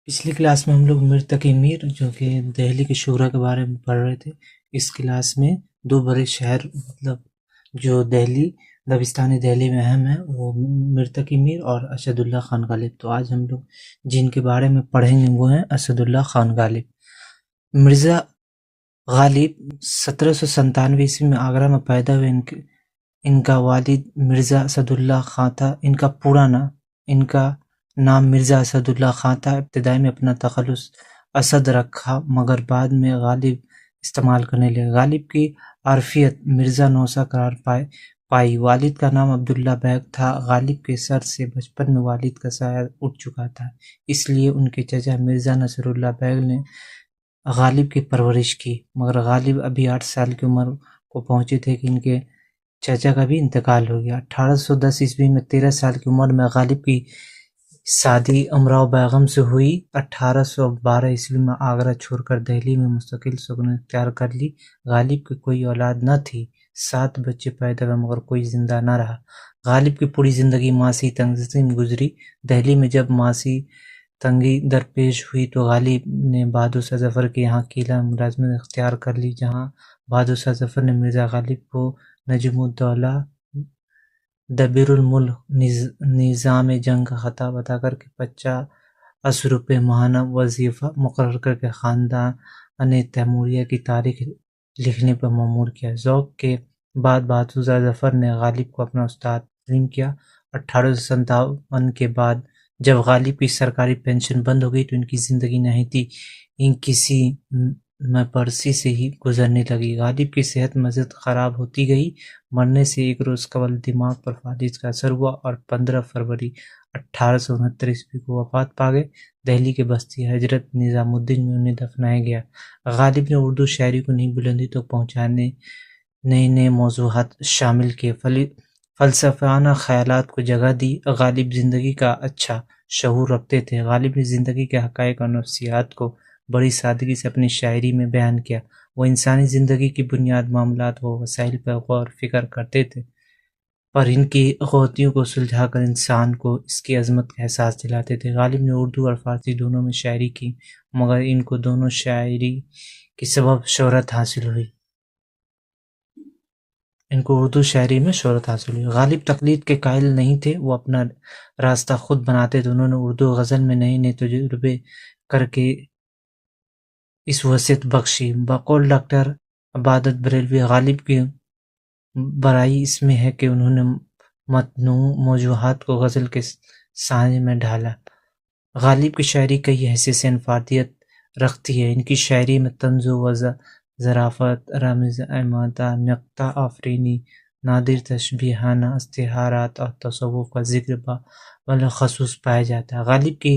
پچھلی کلاس میں ہم لوگ میر تقی میر جو کہ دہلی کے شعرا کے بارے میں پڑھ رہے تھے۔ اس کلاس میں دو بڑے شہر جو دہلی دبستانی دہلی میں اہم ہیں وہ میر تقی میر اور اسد اللہ خان غالب۔ تو آج ہم لوگ جن کے بارے میں پڑھیں گے وہ ہیں اسد اللہ خان غالب۔ مرزا غالب 1797 عیسوی میں آگرہ میں پیدا ہوئے۔ ان کا والد مرزا اسد اللہ خان تھا۔ ان کا نام مرزا اسد اللہ خان تھا۔ ابتدائی میں اپنا تخلص اسد رکھا مگر بعد میں غالب استعمال کرنے لگے۔ غالب کی عرفیت مرزا نوسہ قرار پائی۔ والد کا نام عبداللہ بیگ تھا۔ غالب کے سر سے بچپن میں والد کا سایہ اٹھ چکا تھا، اس لیے ان کے چچا مرزا نصر اللہ بیگ نے غالب کی پرورش کی، مگر غالب ابھی 8 سال کی عمر کو پہنچے تھے کہ ان کے چچا کا بھی انتقال ہو گیا۔ 1810 عیسوی میں 13 سال کی عمر میں غالب کی شادی امراؤ بیگم سے ہوئی۔ 1812 عیسوی میں آگرہ چھوڑ کر دہلی میں مستقل سکون اختیار کر لی۔ غالب کی کوئی اولاد نہ تھی۔ 7 بچے پیدا ہوئے مگر کوئی زندہ نہ رہا۔ غالب کی پوری زندگی معاشی تنگی میں گزری۔ دہلی میں جب معاشی تنگی درپیش ہوئی تو غالب نے بہادر شاہ ظفر کے یہاں قلعہ ملازمت اختیار کر لی، جہاں بہادر شاہ ظفر نے مرزا غالب کو نجم الدولہ دبیر الملک نظام جنگ کا خطاب ادا کر کے 50 روپے ماہانہ وظیفہ مقرر کر کے خاندان تیموریہ کی تاریخ لکھنے پر مأمور کیا۔ ذوق کے بعد بہادر شاہ ظفر نے غالب کو اپنا استاد تسلیم کیا۔ 1857 کے بعد جب غالب کی سرکاری پنشن بند ہو گئی تو ان کی زندگی نہایت کسی میں پرسی سے ہی گزرنے لگی۔ غالب کی صحت مزید خراب ہوتی گئی۔ مرنے سے ایک روز قبل دماغ پر فالج کا اثر ہوا اور 15 فروری 1869 عیسوی کو وفات پا گئے۔ دہلی کے بستی حضرت نظام الدین میں انہیں دفنایا گیا۔ غالب نے اردو شاعری کو نئی بلندی تک پہنچانے نئے موضوعات شامل کیے، فلسفیانہ خیالات کو جگہ دی۔ غالب زندگی کا اچھا شعور رکھتے تھے۔ غالب نے زندگی کے حقائق اور نفسیات کو بڑی سادگی سے اپنی شاعری میں بیان کیا۔ وہ انسانی زندگی کی بنیاد معاملات و وسائل پر غور فکر کرتے تھے، پر ان کی غوطیوں کو سلجھا کر انسان کو اس کی عظمت کا احساس دلاتے تھے۔ غالب نے اردو اور فارسی دونوں میں شاعری کی، مگر ان کو دونوں شاعری کے سبب شہرت حاصل ہوئی۔ غالب تقلید کے قائل نہیں تھے، وہ اپنا راستہ خود بناتے تھے۔ انہوں نے اردو غزل میں نئے تجربے کر کے اس وسعت بخشی۔ بقول ڈاکٹر عبادت بریلوی، غالب کی برائی اس میں ہے کہ انہوں نے متنوع موضوعات کو غزل کے سانحے میں ڈھالا۔ غالب کی شاعری کئی حیثیت سے انفرادیت رکھتی ہے۔ ان کی شاعری میں طنز و ظرافت، رمز امادہ، نکتہ آفرینی، نادر تشبیہانہ استعارات اور تصوف کا ذکر بالخصوص پایا جاتا ہے۔ غالب کی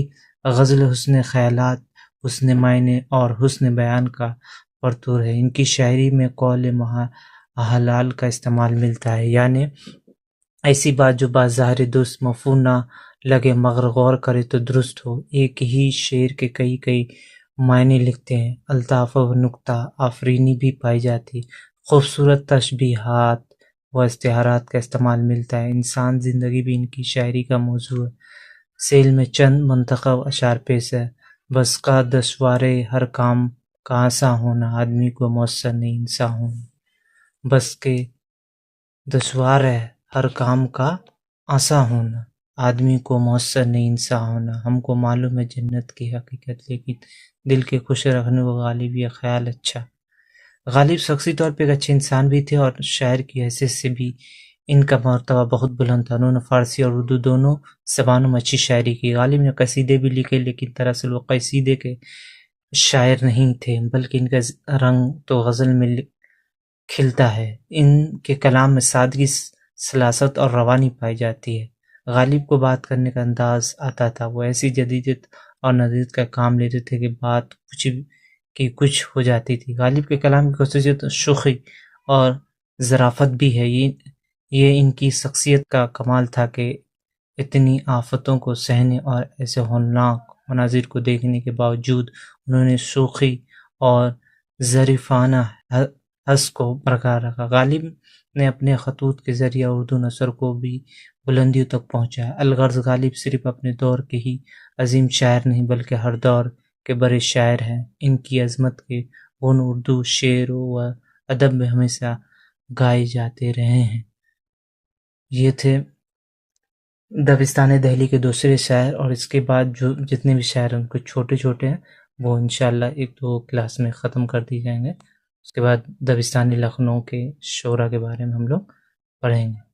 غزل حسن خیالات، حسن معنی اور حسن بیان کا پرتور ہے۔ ان کی شاعری میں قول حلال کا استعمال ملتا ہے، یعنی ایسی بات جو بظاہر درست مفہوم نہ لگے مگر غور کرے تو درست ہو۔ ایک ہی شعر کے کئی معنی لکھتے ہیں۔ الطاف و نکتہ آفرینی بھی پائی جاتی ہے۔ خوبصورت تشبیہات و استعارات کا استعمال ملتا ہے۔ انسان زندگی بھی ان کی شاعری کا موضوع ہے۔ سیل میں چند منتخب اشعار پیش ہے۔ بس کا دشوارے ہر کام کا آساں ہونا، آدمی کو میسر نہیں انسان ہونا۔ بس کے دشوار ہے ہر کام کا آساں ہونا، آدمی کو میسر نہیں انسان ہونا۔ ہم کو معلوم ہے جنت کی حقیقت، لیکن دل کے خوش رکھنے کو غالب یہ خیال اچھا۔ غالب شخصی طور پہ ایک اچھے انسان بھی تھے اور شاعر کی حیثیت سے بھی ان کا مرتبہ بہت بلند تھا۔ انہوں نے فارسی اور اردو دونوں زبانوں میں اچھی شاعری کی۔ غالب نے قصیدے بھی لکھے، لیکن دراصل وہ قصیدے کے شاعر نہیں تھے، بلکہ ان کا رنگ تو غزل میں کھلتا ہے۔ ان کے کلام میں سادگی، سلاست اور روانی پائی جاتی ہے۔ غالب کو بات کرنے کا انداز آتا تھا۔ وہ ایسی جدیدیت اور نظریت کا کام لیتے تھے کہ بات کچھ ہو جاتی تھی۔ غالب کے کلام کی خصوصیت شوخی اور ظرافت بھی ہے۔ یہ ان کی شخصیت کا کمال تھا کہ اتنی آفتوں کو سہنے اور ایسے ہولناک مناظر کو دیکھنے کے باوجود انہوں نے شوخی اور ظریفانہ حس کو برقرار رکھا۔ غالب نے اپنے خطوط کے ذریعہ اردو نثر کو بھی بلندیوں تک پہنچایا۔ الغرض غالب صرف اپنے دور کے ہی عظیم شاعر نہیں بلکہ ہر دور کے بڑے شاعر ہیں۔ ان کی عظمت کے گن اردو شعر و ادب میں ہمیشہ گائے جاتے رہے ہیں۔ یہ تھے دبستان دہلی کے دوسرے شاعر، اور اس کے بعد جو جتنے بھی شاعر ہیں ان کے چھوٹے چھوٹے ہیں وہ انشاءاللہ ایک دو کلاس میں ختم کر دی جائیں گے۔ اس کے بعد دبستان لکھنؤ کے شعراء کے بارے میں ہم لوگ پڑھیں گے۔